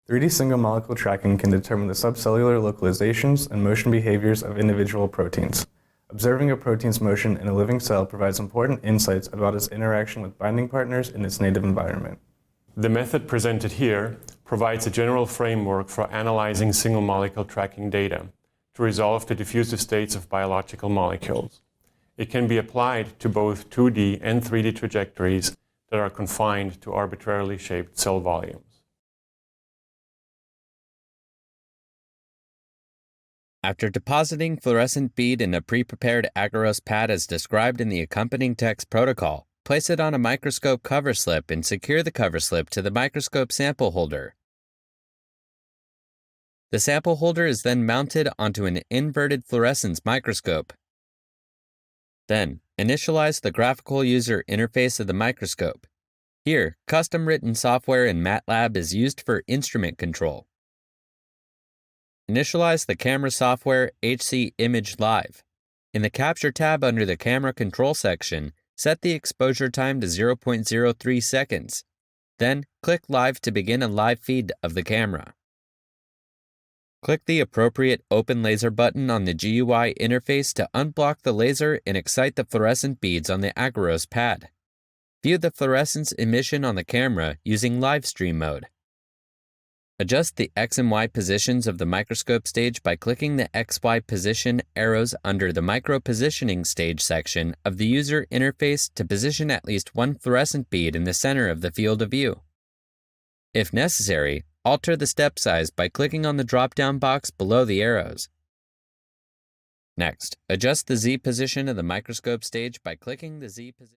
3D single molecule tracking can determine the subcellular localizations and motion behaviors of individual proteins. Observing a protein's motion in a living cell provides important insights about its interaction with binding partners in its native environment. The method presented here provides a general framework for analyzing single molecule tracking data to resolve the diffusive states of biological molecules. It can be applied to both 2D and 3D trajectories that are confined to arbitrarily shaped cell volumes. After depositing fluorescent bead in a pre-prepared agarose pad as described in the accompanying text protocol, place it on a microscope cover slip and secure the cover slip to the microscope sample holder. The sample holder is then mounted onto an inverted fluorescence microscope. Then, initialize the graphical user interface of the microscope. Here, custom-written software in MATLAB is used for instrument control. Initialize the camera software HC Image Live. In the Capture tab under the Camera Control section, set the exposure time to 0.03 seconds. Then, click Live to begin a live feed of the camera. Click the appropriate Open Laser button on the GUI interface to unblock the laser and excite the fluorescent beads on the agarose pad. View the fluorescence emission on the camera using live stream mode. Adjust the X and Y positions of the microscope stage by clicking the XY position arrows under the Micro Positioning Stage section of the user interface to position at least one fluorescent bead in the center of the field of view. If necessary, alter the step size by clicking on the drop-down box below the arrows. Next, adjust the Z position of the microscope stage by clicking the Z position.